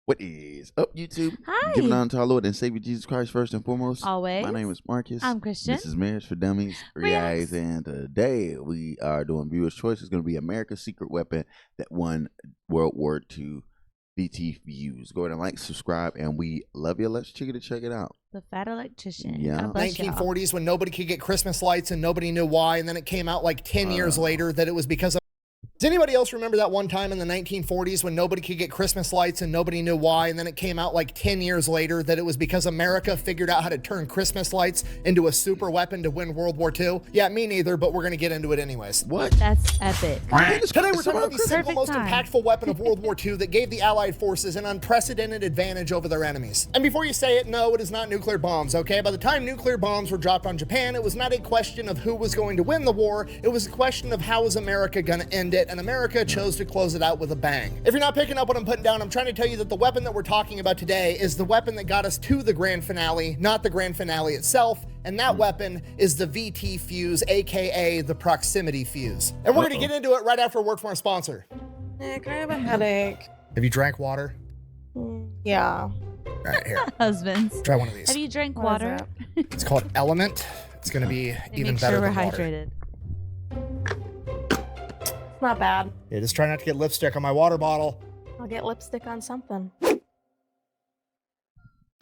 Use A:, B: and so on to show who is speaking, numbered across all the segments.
A: What is up, YouTube?
B: Hi.
A: Giving on to our Lord and Savior Jesus Christ first and foremost.
B: Always.
A: My name is Marcus.
B: I'm Christian.
A: This is Marriage for Dummies,
B: Yes.
A: and today we are doing Viewer's Choice. It's going to be America's secret weapon that won World War II VT views. Go ahead and like, subscribe, and we love you. Let's check it out.
B: The fat electrician.
A: Yeah.
B: God bless
C: 1940s when nobody could get Christmas lights and nobody knew why, and then it came out like 10 years later that it was because of... Does anybody else remember that one time in the 1940s when nobody could get Christmas lights and nobody knew why, and then it came out like 10 years later that it was because America figured out how to turn Christmas lights into a super weapon to win World War II? Yeah, me neither, but we're going to get into it anyways.
A: What?
B: That's epic.
C: Today we're talking about the single most
B: time.
C: impactful weapon of World War II that gave the Allied forces an unprecedented advantage over their enemies. And before you say it, no, it is not nuclear bombs, okay? By the time nuclear bombs were dropped on Japan, it was not a question of who was going to win the war, it was a question of how was America going to end it, and America chose to close it out with a bang. If you're not picking up what I'm putting down, I'm trying to tell you that the weapon that we're talking about today is the weapon that got us to the grand finale, not the grand finale itself. And that weapon is the VT fuse, aka the proximity fuse. And we're gonna get into it right after a word from our sponsor.
D: Nick, I have a headache.
C: Have you drank water?
D: Yeah.
C: All right, here.
B: Husbands.
C: Try one of these.
B: Have you drank
D: What is
B: water?
C: It's called Element. It's gonna be
B: They
C: even
B: make
C: better
B: sure we're
C: than water.
B: hydrated.
D: It's not bad.
C: Yeah, just try not to get lipstick on my water bottle.
D: I'll get lipstick on something.
C: I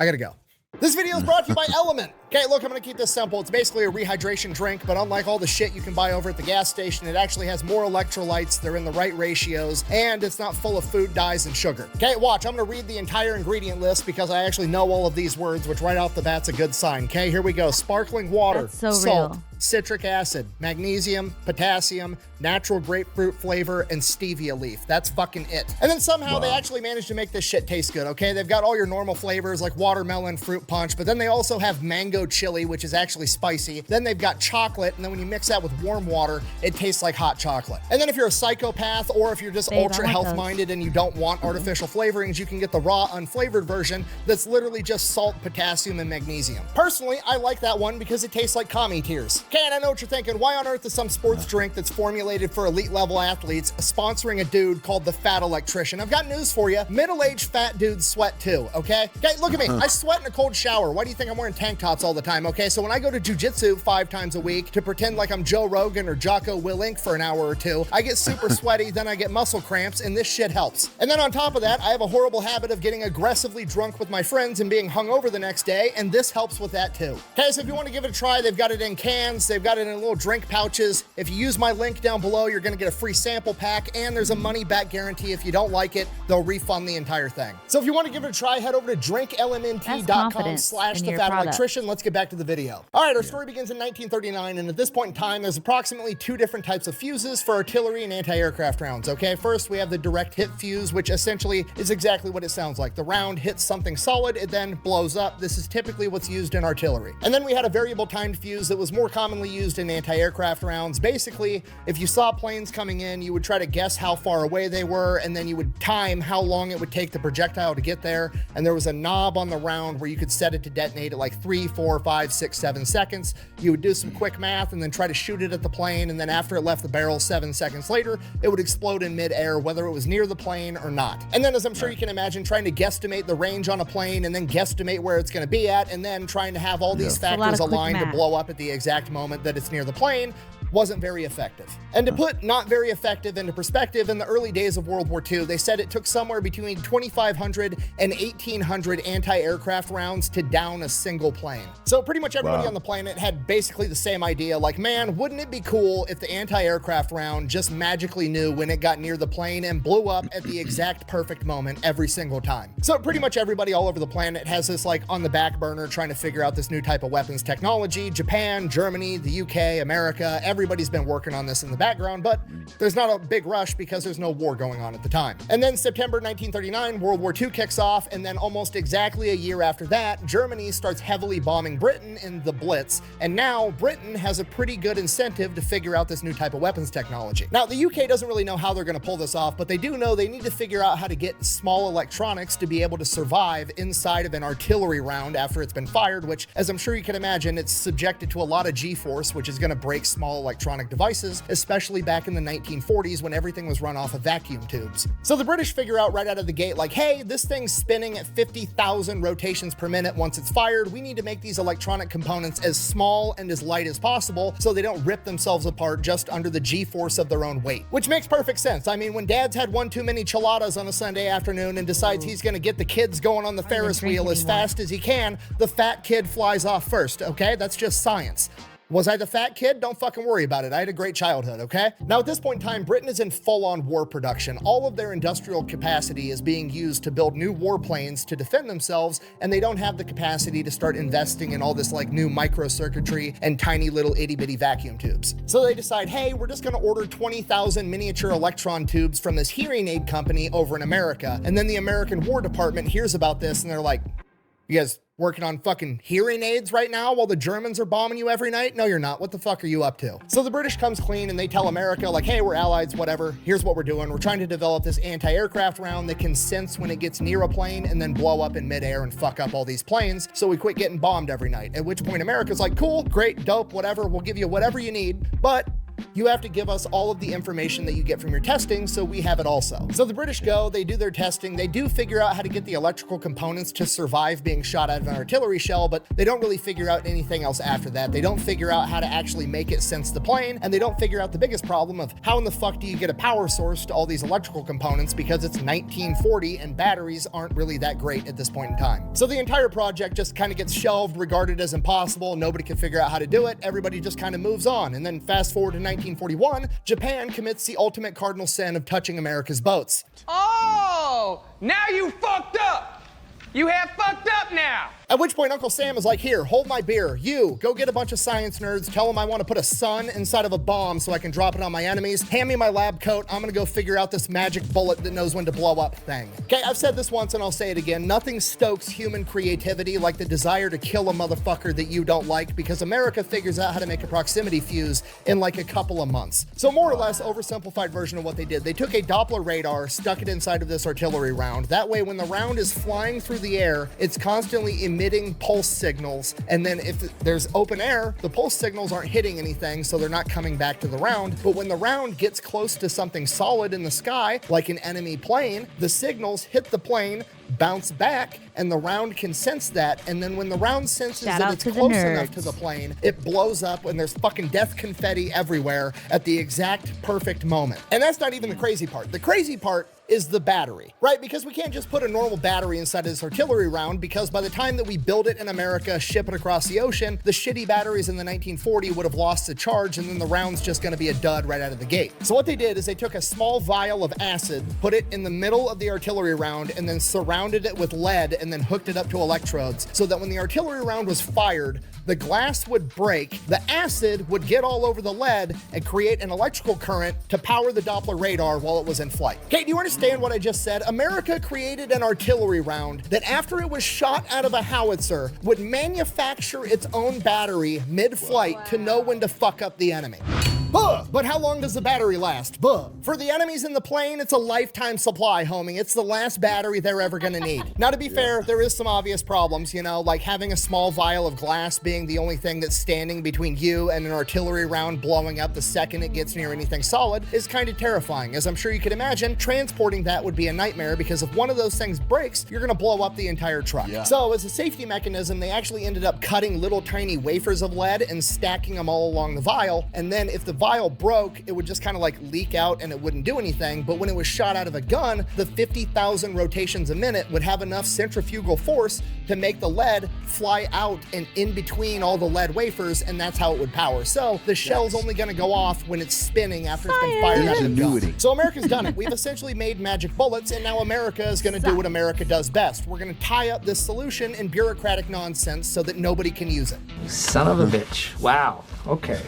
C: gotta go. This video is brought to you by Element. Okay, look, I'm gonna keep this simple. It's basically a rehydration drink, but unlike all the shit you can buy over at the gas station, it actually has more electrolytes, they're in the right ratios, and it's not full of food dyes and sugar. Okay, watch, I'm gonna read the entire ingredient list because I actually know all of these words, which right off the bat's a good sign. Okay, here we go. Sparkling water,
B: That's so
C: salt,
B: real.
C: citric acid, magnesium, potassium, natural grapefruit flavor, and stevia leaf. That's fucking it. And then somehow they actually managed to make this shit taste good, okay? They've got all your normal flavors like watermelon, fruit punch, but then they also have mango chili, which is actually spicy. Then they've got chocolate, and then when you mix that with warm water, it tastes like hot chocolate. And then if you're a psychopath or if you're just
B: Babe, I
C: ultra
B: like those.
C: health-minded and you don't want artificial flavorings, you can get the raw, unflavored version that's literally just salt, potassium, and magnesium. Personally, I like that one because it tastes like commie tears. Okay, and I know what you're thinking. Why on earth is some sports drink that's formulated for elite level athletes sponsoring a dude called the Fat Electrician? I've got news for you. Middle-aged fat dudes sweat too, okay? Okay, look at me. I sweat in a cold shower. Why do you think I'm wearing tank tops all the time, okay? So when I go to jujitsu 5 times a week to pretend like I'm Joe Rogan or Jocko Willink for an hour or two, I get super sweaty, then I get muscle cramps, and this shit helps. And then on top of that, I have a horrible habit of getting aggressively drunk with my friends and being hungover the next day, and this helps with that too. Okay, so if you want to give it a try, they've got it in cans, they've got it in little drink pouches. If you use my link down below, you're gonna get a free sample pack, and there's a money back guarantee. If you don't like it, they'll refund the entire thing. So if you want to give it a try, head over to drinklmnt.com/the
B: in your
C: fat
B: product.
C: electrician. Let's get back to the video. All right, our story begins in 1939, and at this point in time, there's approximately 2 different types of fuses for artillery and anti-aircraft rounds, okay? First, we have the direct hit fuse, which essentially is exactly what it sounds like. The round hits something solid, it then blows up. This is typically what's used in artillery. And then we had a variable timed fuse that was more commonly used in anti-aircraft rounds. Basically, if you saw planes coming in, you would try to guess how far away they were, and then you would time how long it would take the projectile to get there. And there was a knob on the round where you could set it to detonate at like 3, 4, 5, 6, 7 seconds. You would do some quick math and then try to shoot it at the plane, and then after it left the barrel 7 seconds later, it would explode in midair, whether it was near the plane or not. And then, as I'm sure you can imagine, trying to guesstimate the range on a plane and then guesstimate where it's going to be at, and then trying to have all these
B: a lot
C: factors
B: of quick
C: aligned to
B: math.
C: blow up at the exact moment that it's near the plane wasn't very effective. And to put not very effective into perspective, in the early days of World War II, they said it took somewhere between 2,500 and 1,800 anti-aircraft rounds to down a single plane. So pretty much everybody on the planet had basically the same idea, like, man, wouldn't it be cool if the anti-aircraft round just magically knew when it got near the plane and blew up at the exact perfect moment every single time. So pretty much everybody all over the planet has this like on the back burner trying to figure out this new type of weapons technology. Japan, Germany, the UK, America, everybody's been working on this in the background, but there's not a big rush because there's no war going on at the time. And then September 1939, World War II kicks off, and then almost exactly a year after that, Germany starts heavily bombing Britain in the Blitz, and now Britain has a pretty good incentive to figure out this new type of weapons technology. Now, the UK doesn't really know how they're going to pull this off, but they do know they need to figure out how to get small electronics to be able to survive inside of an artillery round after it's been fired, which, as I'm sure you can imagine, it's subjected to a lot of G-force, which is going to break small electronic devices, especially back in the 1940s when everything was run off of vacuum tubes. So the British figure out right out of the gate, like, hey, this thing's spinning at 50,000 rotations per minute once it's fired. We need to make these electronic components as small and as light as possible so they don't rip themselves apart just under the G-force of their own weight. Which makes perfect sense. I mean, when dad's had one too many chiladas on a Sunday afternoon and decides he's gonna get the kids going on the Ferris wheel as fast as he can, the fat kid flies off first, okay? That's just science. Was I the fat kid? Don't fucking worry about it. I had a great childhood, okay? Now, at this point in time, Britain is in full-on war production. All of their industrial capacity is being used to build new warplanes to defend themselves, and they don't have the capacity to start investing in all this like new microcircuitry and tiny little itty-bitty vacuum tubes. So they decide, hey, we're just gonna order 20,000 miniature electron tubes from this hearing aid company over in America. And then the American War Department hears about this and they're like, you guys working on fucking hearing aids right now while the Germans are bombing you every night? No, you're not. What the fuck are you up to? So the British comes clean and they tell America, like, hey, we're allies, whatever. Here's what we're doing. We're trying to develop this anti-aircraft round that can sense when it gets near a plane and then blow up in midair and fuck up all these planes so we quit getting bombed every night. At which point America's like, cool, great, dope, whatever. We'll give you whatever you need, but you have to give us all of the information that you get from your testing so we have it also. So the British go, they do their testing, they do figure out how to get the electrical components to survive being shot out of an artillery shell, but they don't really figure out anything else after that. They don't figure out how to actually make it sense the plane, and they don't figure out the biggest problem of how in the fuck do you get a power source to all these electrical components because it's 1940 and batteries aren't really that great at this point in time. So the entire project just kind of gets shelved, regarded as impossible, nobody can figure out how to do it, everybody just kind of moves on, and then fast forward to 1941, Japan commits the ultimate cardinal sin of touching America's boats.
E: Oh, now you fucked up. You have fucked up now.
C: At which point Uncle Sam is like, here, hold my beer. You, go get a bunch of science nerds, tell them I want to put a sun inside of a bomb so I can drop it on my enemies. Hand me my lab coat. I'm gonna go figure out this magic bullet that knows when to blow up thing. Okay, I've said this once and I'll say it again. Nothing stokes human creativity like the desire to kill a motherfucker that you don't like, because America figures out how to make a proximity fuse in like a couple of months. So more or less, oversimplified version of what they did. They took a Doppler radar, stuck it inside of this artillery round. That way, when the round is flying through the air, it's constantly emitting pulse signals, and then if there's open air, the pulse signals aren't hitting anything, so they're not coming back to the round. But when the round gets close to something solid in the sky, like an enemy plane, the signals hit the plane, bounce back, and the round can sense that, and then when the round senses that it's close enough to the plane, it blows up and there's fucking death confetti everywhere at the exact perfect moment. And that's not even the crazy part. The crazy part is the battery, right? Because we can't just put a normal battery inside of this artillery round, because by the time that we build it in America, ship it across the ocean, the shitty batteries in the 1940 would have lost the charge, and then the round's just gonna be a dud right out of the gate. So what they did is they took a small vial of acid, put it in the middle of the artillery round, and then surrounded it with lead, and then hooked it up to electrodes, so that when the artillery round was fired, the glass would break, the acid would get all over the lead and create an electrical current to power the Doppler radar while it was in flight. Okay, do you understand what I just said? America created an artillery round that, after it was shot out of a howitzer, would manufacture its own battery mid-flight to know when to fuck up the enemy. Buh! But how long does the battery last? Buh! For the enemies in the plane, it's a lifetime supply, homie. It's the last battery they're ever gonna need. Now, to be fair, there is some obvious problems, you know, like having a small vial of glass being the only thing that's standing between you and an artillery round blowing up the second it gets near anything solid is kind of terrifying. As I'm sure you can imagine, transporting that would be a nightmare, because if one of those things breaks, you're gonna blow up the entire truck. So as a safety mechanism, they actually ended up cutting little tiny wafers of lead and stacking them all along the vial, and then if the vial broke, it would just kind of like leak out and it wouldn't do anything. But when it was shot out of a gun, the 50,000 rotations a minute would have enough centrifugal force to make the lead fly out and in between all the lead wafers, and that's how it would power. So the shell's only going to go off when it's spinning after it's been fired out of the gun. So America's done it. We've essentially made magic bullets, and now America is going to do what America does best. We're going to tie up this solution in bureaucratic nonsense so that nobody can use it.
F: Son of a bitch. Wow. Okay.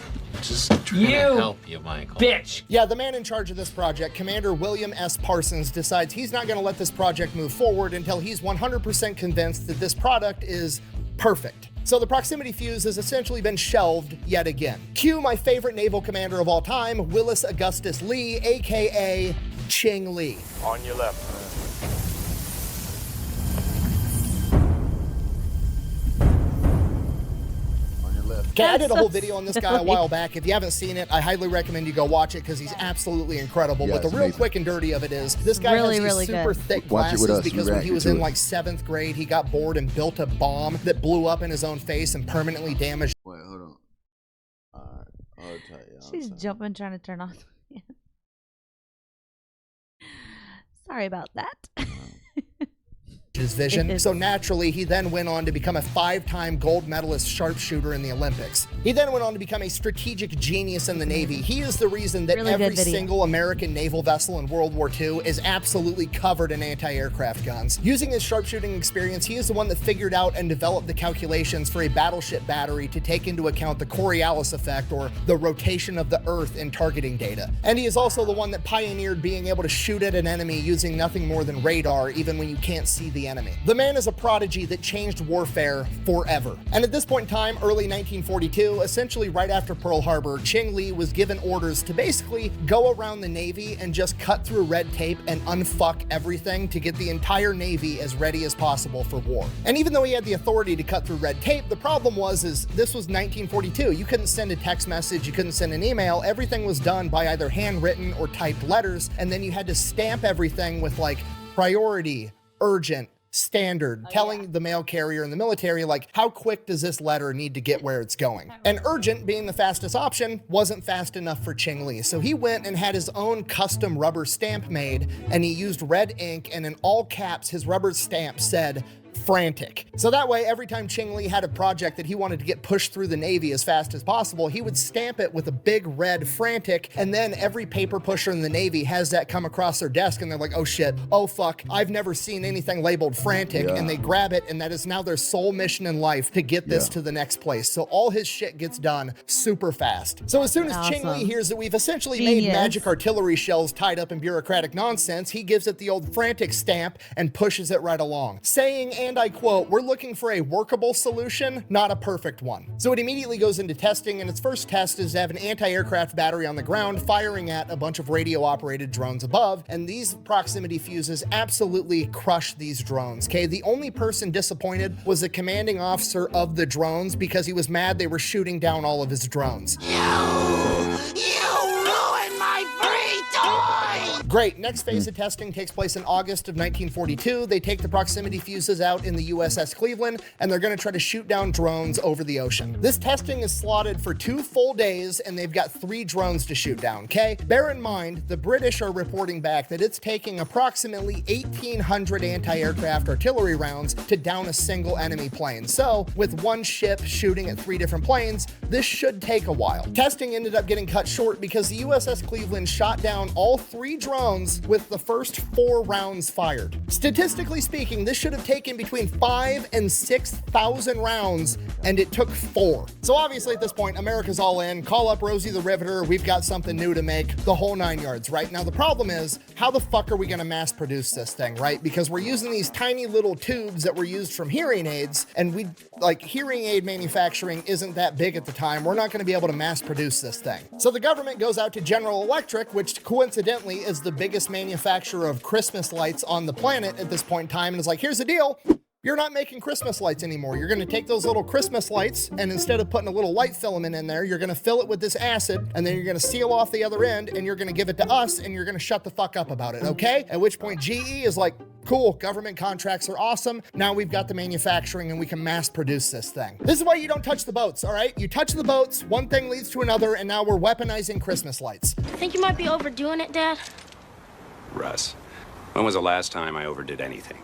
G: Just trying to help you, Michael.
F: Bitch!
C: Yeah, the man in charge of this project, Commander William S. Parsons, decides he's not going to let this project move forward until he's 100% convinced that this product is perfect. So the proximity fuse has essentially been shelved yet again. Cue my favorite naval commander of all time, Willis Augustus Lee, aka Ching Lee.
H: On your left.
A: On your left.
C: Okay, I did a
B: so
C: whole video on this guy a
B: silly.
C: while back. If you haven't seen it, I highly recommend you go watch it because he's absolutely incredible.
A: Yeah,
C: But the
A: it's
C: real
A: amazing.
C: quick and dirty of it is this guy
B: Really,
C: has these
B: really
C: super
B: good.
C: thick
A: Watch it with
C: glasses
A: us, you
C: because when he
A: reacted
C: was
A: to
C: in
A: it.
C: like 7th grade, he got bored and built a bomb that blew up in his own face and permanently damaged.
A: Wait, hold on. All right, I'll tell you.
B: She's jumping, trying to turn off. Sorry about that.
C: his vision. So naturally, he then went on to become a 5-time gold medalist sharpshooter in the Olympics. He then went on to become a strategic genius in the Navy. He is the reason that
B: Really good
C: every
B: video.
C: single American naval vessel in World War II is absolutely covered in anti-aircraft guns. Using his sharpshooting experience, he is the one that figured out and developed the calculations for a battleship battery to take into account the Coriolis effect, or the rotation of the Earth in targeting data. And he is also the one that pioneered being able to shoot at an enemy using nothing more than radar, even when you can't see the enemy. The man is a prodigy that changed warfare forever. And at this point in time, early 1942, essentially right after Pearl Harbor, Ching Lee was given orders to basically go around the Navy and just cut through red tape and unfuck everything to get the entire Navy as ready as possible for war. And even though he had the authority to cut through red tape, the problem was this was 1942. You couldn't send a text message, you couldn't send an email. Everything was done by either handwritten or typed letters, and then you had to stamp everything with like priority, urgent, standard, telling the mail carrier in the military, like, how quick does this letter need to get where it's going? And urgent, being the fastest option, wasn't fast enough for Ching Lee. So he went and had his own custom rubber stamp made, and he used red ink, and in all caps, his rubber stamp said, frantic. So that way, every time Ching Lee had a project that he wanted to get pushed through the Navy as fast as possible, he would stamp it with a big red frantic, and then every paper pusher in the Navy has that come across their desk, and they're like, oh shit, oh fuck, I've never seen anything labeled frantic, and they grab it, and that is now their sole mission in life, to get this to the next place. So all his shit gets done super fast. So as soon as Ching Lee
B: Awesome.
C: hears that we've essentially made
B: Genius.
C: magic artillery shells tied up in bureaucratic nonsense, he gives it the old frantic stamp and pushes it right along, saying, and I quote, "We're looking for a workable solution, not a perfect one." So it immediately goes into testing, and its first test is to have an anti-aircraft battery on the ground firing at a bunch of radio-operated drones above, and these proximity fuses absolutely crush these drones, okay? The only person disappointed was the commanding officer of the drones, because he was mad they were shooting down all of his drones. Great. Next phase of testing takes place in August of 1942. They take the proximity fuses out in the USS Cleveland, and they're going to try to shoot down drones over the ocean. This testing is slotted for 2 full days, and they've got 3 drones to shoot down, okay? Bear in mind, the British are reporting back that it's taking approximately 1,800 anti-aircraft artillery rounds to down a single enemy plane. So, with one ship shooting at 3 different planes, this should take a while. Testing ended up getting cut short because the USS Cleveland shot down all 3 drones with the first 4 rounds fired. Statistically speaking, this should have taken between 5,000 and 6,000 rounds, and it took 4. So obviously at this point, America's all in. Call up Rosie the Riveter. We've got something new to make, the whole 9 yards, right? Now the problem is, how the fuck are we gonna mass produce this thing, right? Because we're using these tiny little tubes that were used from hearing aids, and hearing aid manufacturing isn't that big at the time. We're not gonna be able to mass produce this thing. So the government goes out to General Electric, which coincidentally is the biggest manufacturer of Christmas lights on the planet at this point in time, and is like, here's the deal. You're not making Christmas lights anymore. You're gonna take those little Christmas lights, and instead of putting a little light filament in there, you're gonna fill it with this acid, and then you're gonna seal off the other end, and you're gonna give it to us, and you're gonna shut the fuck up about it, okay? At which point GE is like, cool, government contracts are awesome. Now we've got the manufacturing and we can mass produce this thing. This is why you don't touch the boats, all right? You touch the boats, one thing leads to another, and now we're weaponizing Christmas lights.
H: I think you might be overdoing it, Dad.
I: Russ, when was the last time I overdid anything?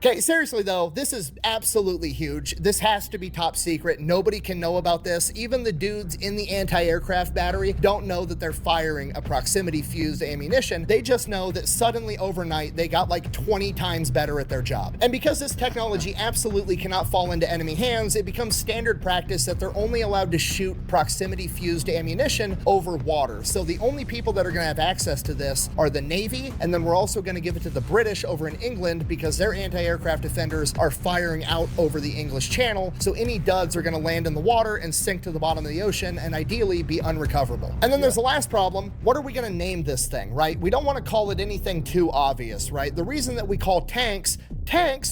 C: Okay, seriously though, this is absolutely huge. This has to be top secret. Nobody can know about this. Even the dudes in the anti-aircraft battery don't know that they're firing a proximity fused ammunition. They just know that suddenly overnight, they got like 20 times better at their job. And because this technology absolutely cannot fall into enemy hands, it becomes standard practice that they're only allowed to shoot proximity fused ammunition over water. So the only people that are gonna have access to this are the Navy, and then we're also gonna give it to the British over in England because their anti-aircraft anti-aircraft defenders are firing out over the English Channel, so any duds are going to land in the water and sink to the bottom of the ocean and ideally be unrecoverable. And then there's the last problem. What are we going to name this thing, right? We don't want to call it anything too obvious, right? The reason that we call tanks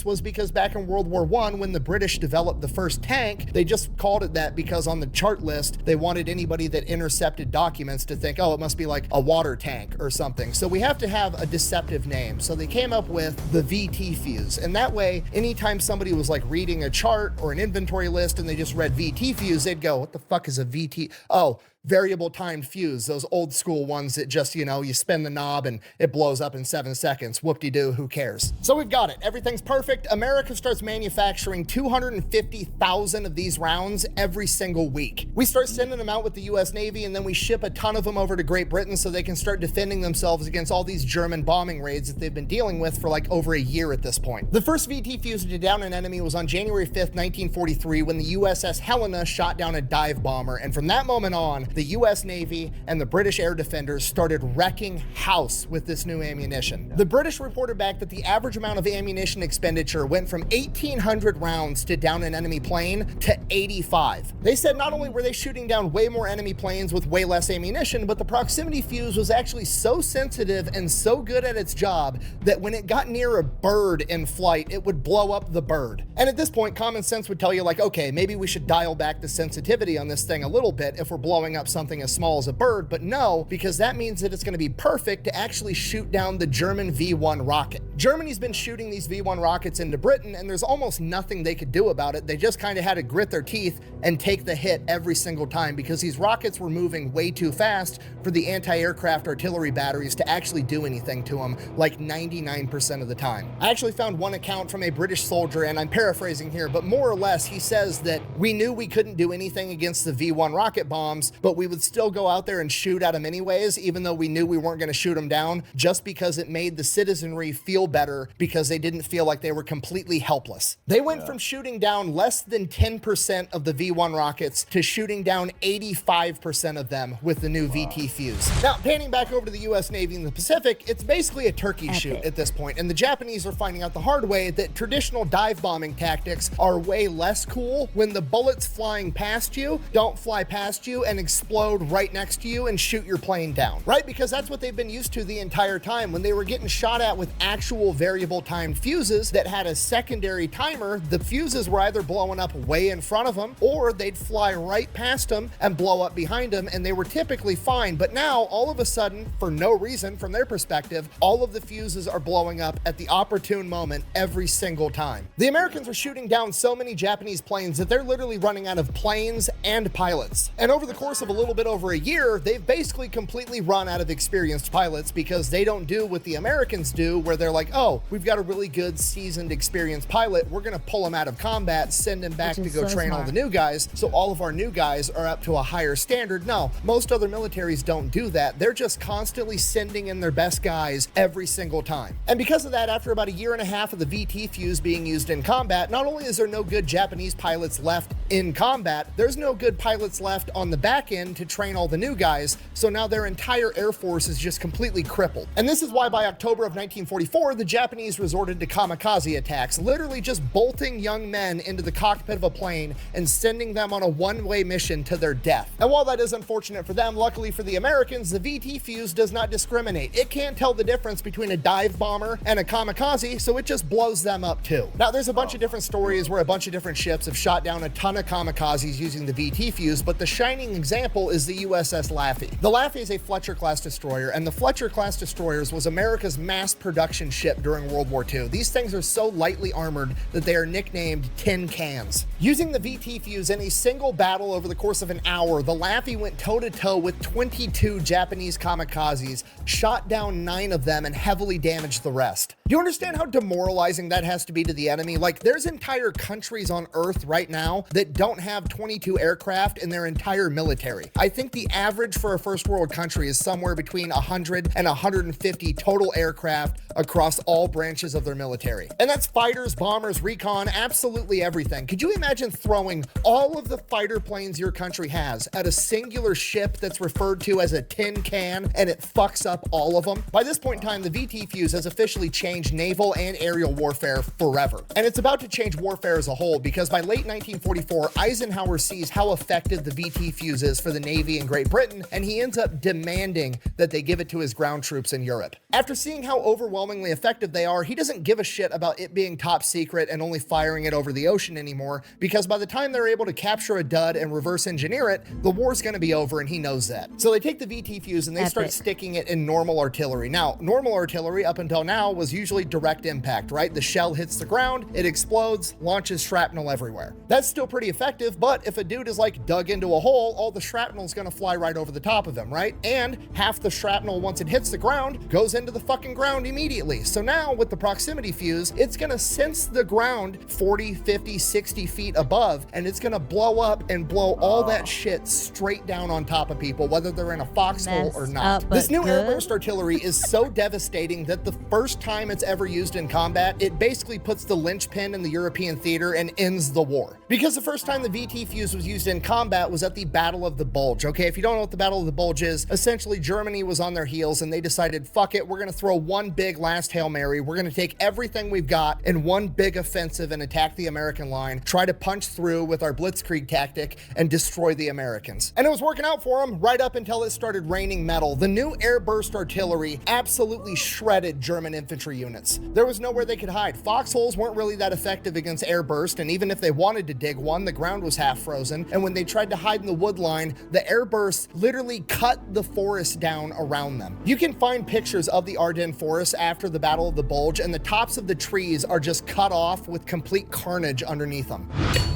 C: was because back in World War I, when the British developed the first tank, they just called it that because on the chart list, they wanted anybody that intercepted documents to think, oh, it must be like a water tank or something. So we have to have a deceptive name. So they came up with the VT fuse. And that way, anytime somebody was like reading a chart or an inventory list and they just read VT fuse, they'd go, what the fuck is a VT? Oh, variable timed fuse, those old school ones that just, you know, you spin the knob and it blows up in 7 seconds. Whoop-de-doo, who cares? So we've got it. Everything's perfect. America starts manufacturing 250,000 of these rounds every single week. We start sending them out with the US Navy, and then we ship a ton of them over to Great Britain so they can start defending themselves against all these German bombing raids that they've been dealing with for like over a year at this point. The first VT fuse to down an enemy was on January 5th, 1943, when the USS Helena shot down a dive bomber, and from that moment on, the US Navy and the British air defenders started wrecking house with this new ammunition. The British reported back that the average amount of ammunition expenditure went from 1,800 rounds to down an enemy plane to 85. They said not only were they shooting down way more enemy planes with way less ammunition, but the proximity fuse was actually so sensitive and so good at its job that when it got near a bird in flight, it would blow up the bird. And at this point, common sense would tell you like, okay, maybe we should dial back the sensitivity on this thing a little bit if we're blowing up something as small as a bird, but no, because that means that it's going to be perfect to actually shoot down the German V1 rocket. Germany's been shooting these V1 rockets into Britain, and there's almost nothing they could do about it. They just kind of had to grit their teeth and take the hit every single time because these rockets were moving way too fast for the anti-aircraft artillery batteries to actually do anything to them, like 99% of the time. I actually found one account from a British soldier, and I'm paraphrasing here, but more or less he says that we knew we couldn't do anything against the V1 rocket bombs, but we would still go out there and shoot at them anyways, even though we knew we weren't going to shoot them down, just because it made the citizenry feel better because they didn't feel like they were completely helpless. They went from shooting down less than 10% of the V1 rockets to shooting down 85% of them with the new VT fuse. Now, panning back over to the US Navy in the Pacific, it's basically a turkey shoot at this point, and the Japanese are finding out the hard way that traditional dive bombing tactics are way less cool when the bullets flying past you don't fly past you and explode right next to you and shoot your plane down, right? Because that's what they've been used to the entire time. When they were getting shot at with actual variable timed fuses that had a secondary timer, the fuses were either blowing up way in front of them or they'd fly right past them and blow up behind them, and they were typically fine. But now, all of a sudden, for no reason from their perspective, all of the fuses are blowing up at the opportune moment every single time. The Americans are shooting down so many Japanese planes that they're literally running out of planes and pilots. And over the course of a little bit over a year, they've basically completely run out of experienced pilots because they don't do what the Americans do, where they're like, oh, we've got a really good, seasoned, experienced pilot. We're going to pull him out of combat, send him back to go train all the new guys, so all of our new guys are up to a higher standard. No, most other militaries don't do that. They're just constantly sending in their best guys every single time. And because of that, after about a year and a half of the VT fuse being used in combat, not only is there no good Japanese pilots left in combat, there's no good pilots left on the back end to train all the new guys, so now their entire air force is just completely crippled. And this is why by October of 1944, the Japanese resorted to kamikaze attacks, literally just bolting young men into the cockpit of a plane and sending them on a one-way mission to their death. And while that is unfortunate for them, luckily for the Americans, the VT fuse does not discriminate. It can't tell the difference between a dive bomber and a kamikaze, so it just blows them up too. Now, there's a bunch of different stories where a bunch of different ships have shot down a ton of kamikazes using the VT fuse, but the shining example is the USS Laffey. The Laffey is a Fletcher-class destroyer, and the Fletcher-class destroyers was America's mass production ship during World War II. These things are so lightly armored that they are nicknamed tin cans. Using the VT fuse in a single battle over the course of an hour, the Laffey went toe-to-toe with 22 Japanese kamikazes, shot down 9 of them, and heavily damaged the rest. Do you understand how demoralizing that has to be to the enemy? Like, there's entire countries on Earth right now that don't have 22 aircraft in their entire military. military. I think the average for a first world country is somewhere between 100 and 150 total aircraft across all branches of their military. And that's fighters, bombers, recon, absolutely everything. Could you imagine throwing all of the fighter planes your country has at a singular ship that's referred to as a tin can, and it fucks up all of them? By this point in time, the VT fuse has officially changed naval and aerial warfare forever. And it's about to change warfare as a whole, because by late 1944, Eisenhower sees how effective the VT fuse is for the Navy in Great Britain, and he ends up demanding that they give it to his ground troops in Europe. After seeing how overwhelmingly effective they are, he doesn't give a shit about it being top secret and only firing it over the ocean anymore, because by the time they're able to capture a dud and reverse engineer it, the war's gonna be over, and he knows that. So they take the VT fuse and they start sticking it in normal artillery. Now, normal artillery up until now was usually direct impact, right? The shell hits the ground, it explodes, launches shrapnel everywhere. That's still pretty effective, but if a dude is like dug into a hole, all the shrapnel is gonna fly right over the top of him, right? And half the shrapnel, once it hits the ground, goes into the fucking ground immediately. So now with the proximity fuse, it's gonna sense the ground 40, 50, 60 feet above, and it's gonna blow up and blow all that shit straight down on top of people, whether they're in a foxhole or not. This new airburst artillery is so devastating that the first time it's ever used in combat, it basically puts the linchpin in the European theater and ends the war. Because the first time the VT fuse was used in combat was at the Battle of the Bulge. Okay, if you don't know what the Battle of the Bulge is, essentially Germany was on their heels and they decided, fuck it, we're gonna throw one big last Hail Mary, we're gonna take everything we've got in one big offensive and attack the American line, try to punch through with our blitzkrieg tactic and destroy the Americans. And it was working out for them right up until it started raining metal. The new airburst artillery absolutely shredded German infantry units. There was nowhere they could hide. Foxholes weren't really that effective against airburst, and even if they wanted to dig one, the ground was half frozen, and when they tried to hide in the wood line, the airbursts literally cut the forest down around them. You can find pictures of the Ardennes forest after the Battle of the Bulge, and the tops of the trees are just cut off with complete carnage underneath them.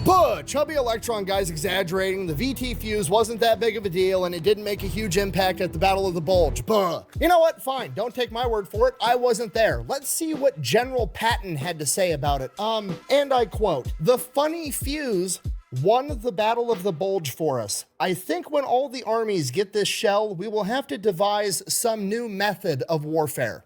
C: But Chubby Electron guy's exaggerating. The VT fuse wasn't that big of a deal, and it didn't make a huge impact at the Battle of the Bulge. Buh. You know what? Fine. Don't take my word for it. I wasn't there. Let's see what General Patton had to say about it. And I quote, "The funny fuse won the Battle of the Bulge for us. I think when all the armies get this shell, we will have to devise some new method of warfare."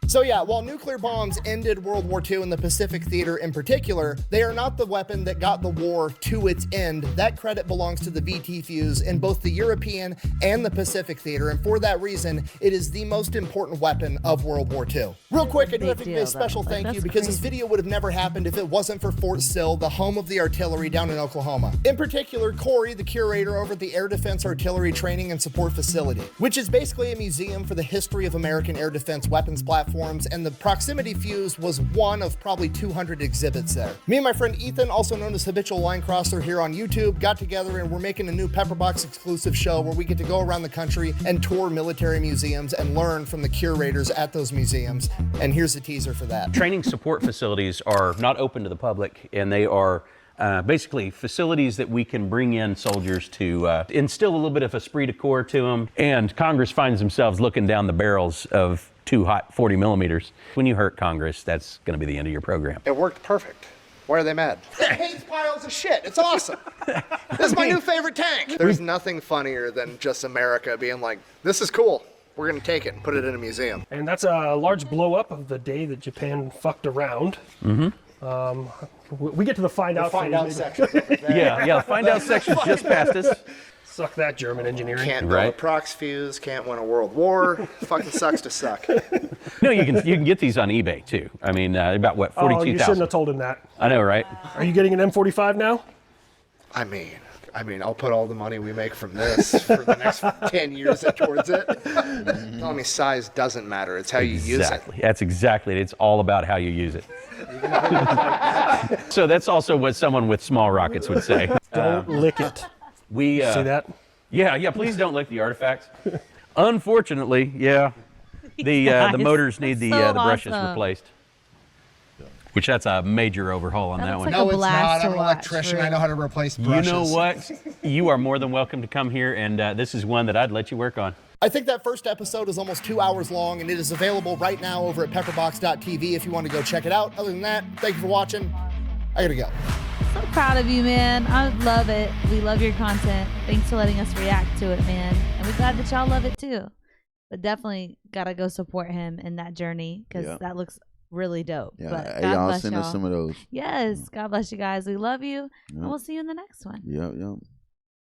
C: So yeah, while nuclear bombs ended World War II in the Pacific theater in particular, they are not the weapon that got the war to its end. That credit belongs to the VT fuse in both the European and the Pacific theater, and for that reason, it is the most important weapon of World War II. Real quick, I do have to give a special thank you because this video would have never happened if it wasn't for Fort Sill, the home of the artillery down in Oklahoma. In particular, Corey, the curator over at the Air Defense Artillery Training and Support Facility, which is basically a museum for the history of American air defense weapons platforms, and the proximity fuse was one of probably 200 exhibits there. Me and my friend Ethan, also known as Habitual Line Crosser here on YouTube, got together and we're making a new Pepperbox exclusive show where we get to go around the country and tour military museums and learn from the curators at those museums. And here's a teaser for that.
J: Training support facilities are not open to the public, and they are basically facilities that we can bring in soldiers to instill a little bit of esprit de corps to them. And Congress finds themselves looking down the barrels of too hot 40 millimeters. When you hurt Congress, that's going to be the end of your program.
C: It worked perfect. Why are they mad? It hates piles of shit. It's awesome. This is my new favorite tank. There's nothing funnier than just America being like, this is cool. We're going to take it and put it in a museum.
K: And that's a large blow up of the day that Japan fucked around. We get to the find out
C: section.
J: Yeah, find out section just past us.
K: Suck that, German engineering.
C: Can't build a prox fuse, can't win a world war. Fucking sucks to suck.
J: No, you can get these on eBay too. I mean, about what, 42,000?
K: Oh, you shouldn't have told him that.
J: I know, right?
K: Are you getting an M45 now?
C: I mean, I'll put all the money we make from this for the next 10 years towards it. Tell me size doesn't matter. It's how you use it.
J: That's exactly it. It's all about how you use it. So that's also what someone with small rockets would say.
K: Don't lick it.
J: We
K: see that?
J: Yeah. Please don't lick the artifacts. Unfortunately, yeah, the motors need the brushes replaced. Which that's a major overhaul on that one.
C: No, it's not. I'm an electrician. I know how to replace brushes.
J: You know what? You are more than welcome to come here, and this is one that I'd let you work on.
C: I think that first episode is almost 2 hours long, and it is available right now over at pepperbox.tv if you want to go check it out. Other than that, thank you for watching. I gotta go.
B: So proud of you, man. I love it. We love your content. Thanks for letting us react to it, man. And we're glad that y'all love it too. But definitely gotta go support him in that journey because that looks really dope.
A: Yeah,
B: But
A: hey,
B: God
A: y'all
B: bless
A: send
B: y'all.
A: us some of those.
B: Yes, God bless you guys. We love you,
A: Yep.
B: and we'll see you in the next one.
A: Yep.